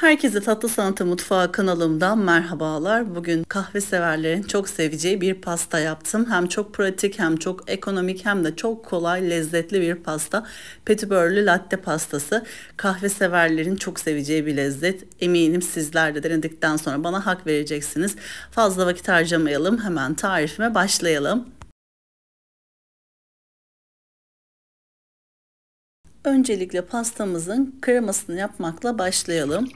Herkese Tatlı Sanatı Mutfağı kanalımdan merhabalar. Bugün kahve severlerin çok seveceği bir pasta yaptım. Hem çok pratik hem çok ekonomik hem de çok kolay lezzetli bir pasta. Petibörlü latte pastası. Kahve severlerin çok seveceği bir lezzet. Eminim sizler de denedikten sonra bana hak vereceksiniz. Fazla vakit harcamayalım. Hemen tarifime başlayalım. Öncelikle pastamızın kremasını yapmakla başlayalım.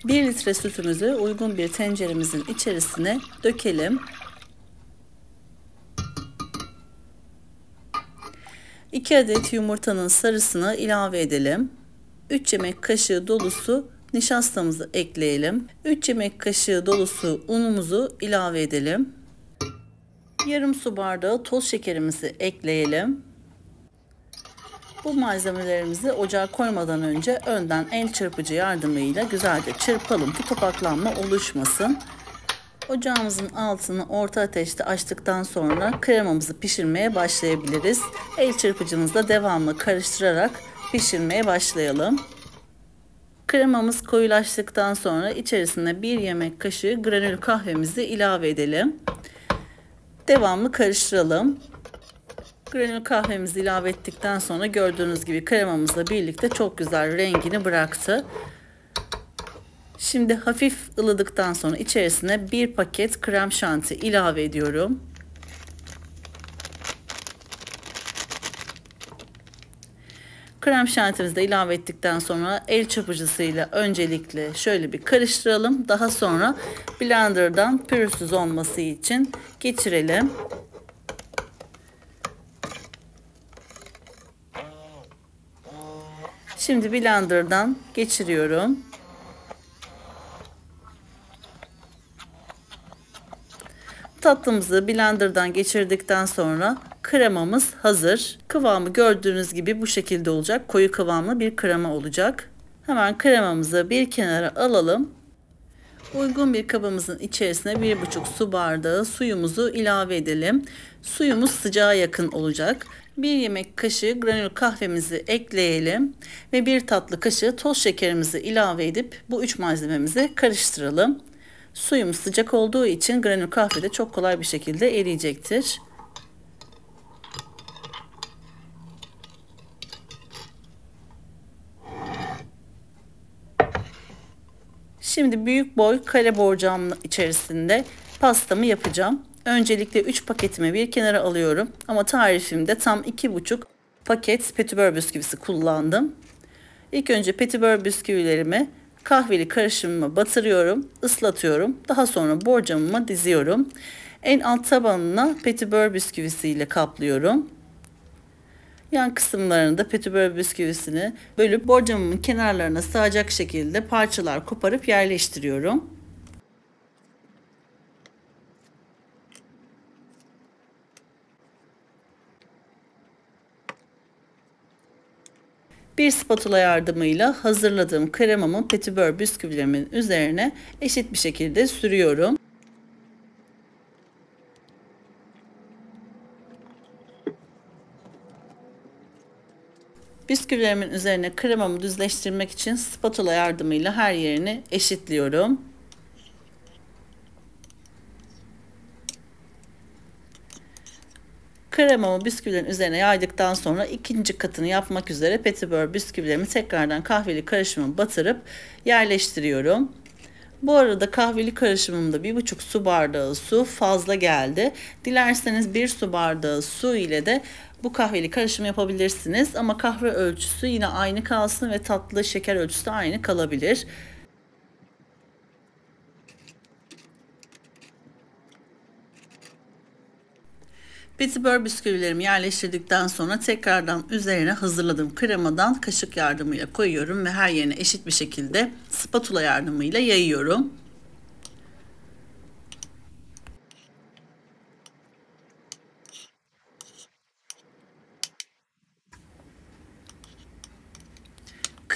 1 litre sütümüzü uygun bir tenceremizin içerisine dökelim. 2 adet yumurtanın sarısını ilave edelim. 3 yemek kaşığı dolusu nişastamızı ekleyelim. 3 yemek kaşığı dolusu unumuzu ilave edelim. Yarım su bardağı toz şekerimizi ekleyelim. Bu malzemelerimizi ocağa koymadan önce önden el çırpıcı yardımıyla güzelce çırpalım ki topaklanma oluşmasın. Ocağımızın altını orta ateşte açtıktan sonra kremamızı pişirmeye başlayabiliriz. El çırpıcımızla devamlı karıştırarak pişirmeye başlayalım. Kremamız koyulaştıktan sonra içerisine 1 yemek kaşığı granül kahvemizi ilave edelim. Devamlı karıştıralım. Granül kahvemizi ilave ettikten sonra gördüğünüz gibi kremamızla birlikte çok güzel rengini bıraktı. Şimdi hafif ılıdıktan sonra içerisine 1 paket krem şanti ilave ediyorum. Krem şantimizi de ilave ettikten sonra el çırpıcısıyla öncelikle şöyle bir karıştıralım. Daha sonra blenderdan pürüzsüz olması için geçirelim. Şimdi blenderdan geçiriyorum. Tatlımızı blenderdan geçirdikten sonra kremamız hazır. Kıvamı gördüğünüz gibi bu şekilde olacak. Koyu kıvamlı bir krema olacak. Hemen kremamızı bir kenara alalım. Uygun bir kabımızın içerisine 1,5 su bardağı suyumuzu ilave edelim. Suyumuz sıcağa yakın olacak. 1 yemek kaşığı granül kahvemizi ekleyelim ve 1 tatlı kaşığı toz şekerimizi ilave edip bu 3 malzememizi karıştıralım. Suyumuz sıcak olduğu için granül kahve de çok kolay bir şekilde eriyecektir. Şimdi büyük boy kare borcamın içerisinde pastamı yapacağım. Öncelikle 3 paketimi bir kenara alıyorum. Ama tarifimde tam 2,5 paket petibör bisküvisi kullandım. İlk önce petibör bisküvilerimi kahveli karışımıma batırıyorum, ıslatıyorum. Daha sonra borcamıma diziyorum. En alt tabanına petibör bisküvisiyle kaplıyorum. Yan kısımlarını da petibör bisküvisini bölüp borcamımın kenarlarına sığacak şekilde parçalar koparıp yerleştiriyorum. Bir spatula yardımıyla hazırladığım kremamı petibör bisküvilerimin üzerine eşit bir şekilde sürüyorum. Bisküvilerimin üzerine kremamı düzleştirmek için spatula yardımıyla her yerini eşitliyorum. Kremamı bisküvilerin üzerine yaydıktan sonra ikinci katını yapmak üzere petibör bisküvilerimi tekrardan kahveli karışıma batırıp yerleştiriyorum. Bu arada kahveli karışımımda 1,5 su bardağı su fazla geldi. Dilerseniz 1 su bardağı su ile de bu kahveli karışımı yapabilirsiniz. Ama kahve ölçüsü yine aynı kalsın ve tatlı şeker ölçüsü de aynı kalabilir. Petibör bisküvilerimi yerleştirdikten sonra tekrardan üzerine hazırladığım kremadan kaşık yardımıyla koyuyorum ve her yerine eşit bir şekilde spatula yardımıyla yayıyorum.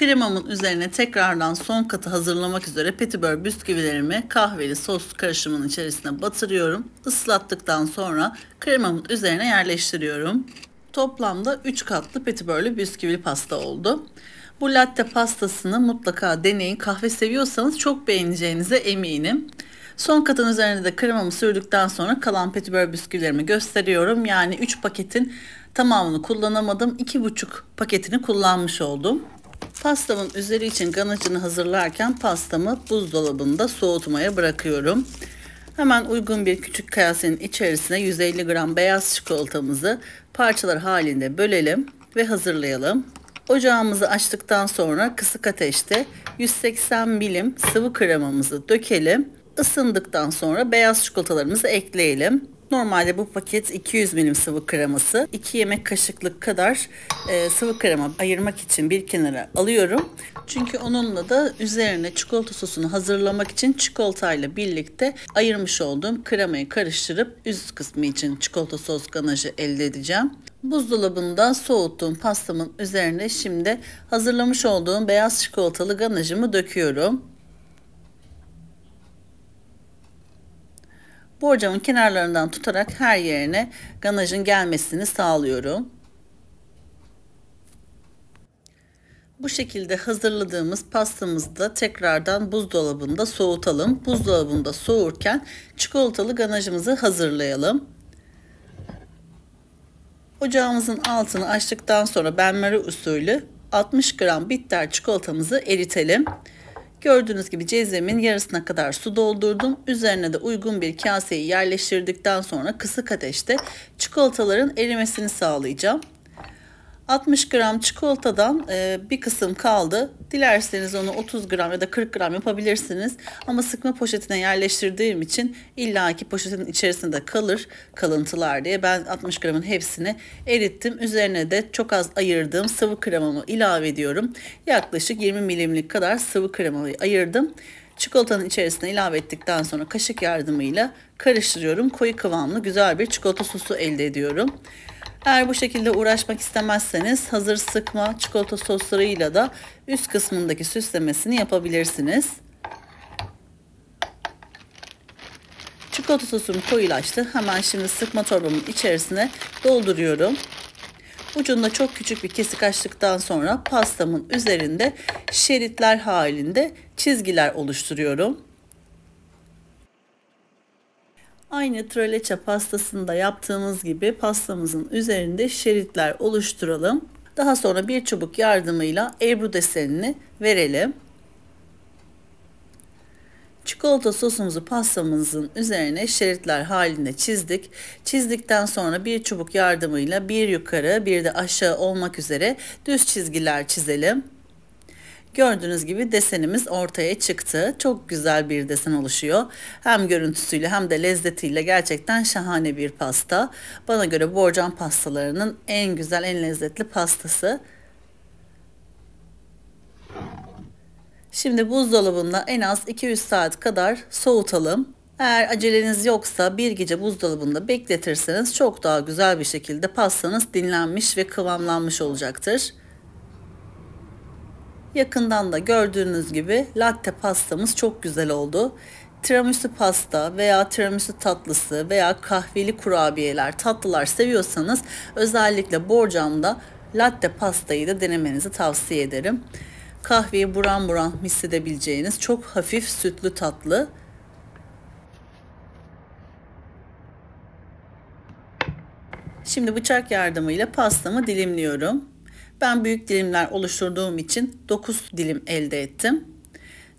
Kremamın üzerine tekrardan son katı hazırlamak üzere petibör bisküvilerimi kahveli sos karışımının içerisine batırıyorum. Islattıktan sonra kremamın üzerine yerleştiriyorum. Toplamda 3 katlı petibörlü bisküvili pasta oldu. Bu latte pastasını mutlaka deneyin. Kahve seviyorsanız çok beğeneceğinize eminim. Son katın üzerine de kremamı sürdükten sonra kalan petibör bisküvilerimi gösteriyorum. Yani 3 paketin tamamını kullanamadım. 2,5 paketini kullanmış oldum. Pastamın üzeri için ganajını hazırlarken pastamı buzdolabında soğutmaya bırakıyorum. Hemen uygun bir küçük kasenin içerisine 150 gram beyaz çikolatamızı parçalar halinde bölelim ve hazırlayalım. Ocağımızı açtıktan sonra kısık ateşte 180 milim sıvı kremamızı dökelim. Isındıktan sonra beyaz çikolatalarımızı ekleyelim. Normalde bu paket 200 milim sıvı kreması. 2 yemek kaşıklık kadar sıvı krema ayırmak için bir kenara alıyorum. Çünkü onunla da üzerine çikolata sosunu hazırlamak için çikolatayla birlikte ayırmış olduğum kremayı karıştırıp üst kısmı için çikolata sos ganajı elde edeceğim. Buzdolabında soğuttuğum pastamın üzerine şimdi hazırlamış olduğum beyaz çikolatalı ganajımı döküyorum. Borcamın kenarlarından tutarak her yerine ganajın gelmesini sağlıyorum. Bu şekilde hazırladığımız pastamızı da tekrardan buzdolabında soğutalım. Buzdolabında soğurken çikolatalı ganajımızı hazırlayalım. Ocağımızın altını açtıktan sonra benmari usulü 60 gram bitter çikolatamızı eritelim. Gördüğünüz gibi cezvemin yarısına kadar su doldurdum. Üzerine de uygun bir kaseyi yerleştirdikten sonra kısık ateşte çikolataların erimesini sağlayacağım. 60 gram çikolatadan bir kısım kaldı. Dilerseniz onu 30 gram ya da 40 gram yapabilirsiniz. Ama sıkma poşetine yerleştirdiğim için illaki poşetin içerisinde kalır kalıntılar diye ben 60 gramın hepsini erittim. Üzerine de çok az ayırdığım sıvı kremamı ilave ediyorum. Yaklaşık 20 milimlik kadar sıvı kremayı ayırdım. Çikolatanın içerisine ilave ettikten sonra kaşık yardımıyla karıştırıyorum. Koyu kıvamlı güzel bir çikolata sosu elde ediyorum. Eğer bu şekilde uğraşmak istemezseniz hazır sıkma çikolata soslarıyla da üst kısmındaki süslemesini yapabilirsiniz. Çikolata sosum koyulaştı. Hemen şimdi sıkma torbamın içerisine dolduruyorum. Ucunda çok küçük bir kesik açtıktan sonra pastamın üzerinde şeritler halinde çizgiler oluşturuyorum. Aynı traleçe pastasında yaptığımız gibi pastamızın üzerinde şeritler oluşturalım. Daha sonra bir çubuk yardımıyla Ebru desenini verelim. Çikolata sosumuzu pastamızın üzerine şeritler halinde çizdik. Çizdikten sonra bir çubuk yardımıyla bir yukarı bir de aşağı olmak üzere düz çizgiler çizelim. Gördüğünüz gibi desenimiz ortaya çıktı. Çok güzel bir desen oluşuyor. Hem görüntüsüyle hem de lezzetiyle gerçekten şahane bir pasta. Bana göre borcam pastalarının en güzel, en lezzetli pastası. Şimdi buzdolabında en az 200 saat kadar soğutalım. Eğer aceleniz yoksa bir gece buzdolabında bekletirseniz çok daha güzel bir şekilde pastanız dinlenmiş ve kıvamlanmış olacaktır. Yakından da gördüğünüz gibi latte pastamız çok güzel oldu. Tiramisu pasta veya tiramisu tatlısı veya kahveli kurabiyeler, tatlılar seviyorsanız özellikle borcamda latte pastayı da denemenizi tavsiye ederim. Kahveyi buram buram hissedebileceğiniz çok hafif sütlü tatlı. Şimdi bıçak yardımıyla pastamı dilimliyorum. Ben büyük dilimler oluşturduğum için 9 dilim elde ettim.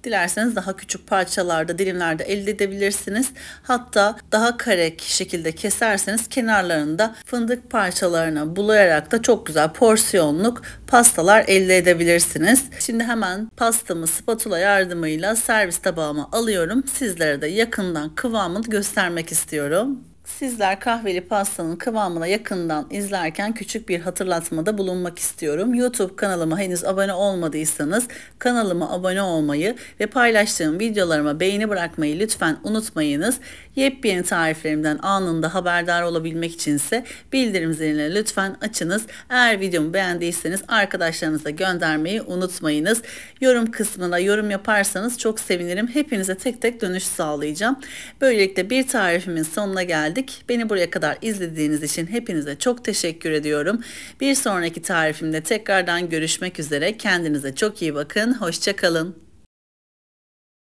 Dilerseniz daha küçük parçalarda, dilimlerde elde edebilirsiniz. Hatta daha kare şekilde keserseniz kenarlarında fındık parçalarına bulayarak da çok güzel porsiyonluk pastalar elde edebilirsiniz. Şimdi hemen pastamı spatula yardımıyla servis tabağıma alıyorum. Sizlere de yakından kıvamını göstermek istiyorum. Sizler kahveli pastanın kıvamına yakından izlerken küçük bir hatırlatmada bulunmak istiyorum. YouTube kanalıma henüz abone olmadıysanız kanalıma abone olmayı ve paylaştığım videolarıma beğeni bırakmayı lütfen unutmayınız. Yepyeni tariflerimden anında haberdar olabilmek içinse bildirim zilini lütfen açınız. Eğer videomu beğendiyseniz arkadaşlarınıza göndermeyi unutmayınız. Yorum kısmına yorum yaparsanız çok sevinirim. Hepinize tek tek dönüş sağlayacağım. Böylelikle bir tarifimin sonuna geldim. geldik. Beni buraya kadar izlediğiniz için hepinize çok teşekkür ediyorum. Bir sonraki tarifimde tekrardan görüşmek üzere. Kendinize çok iyi bakın. Hoşça kalın.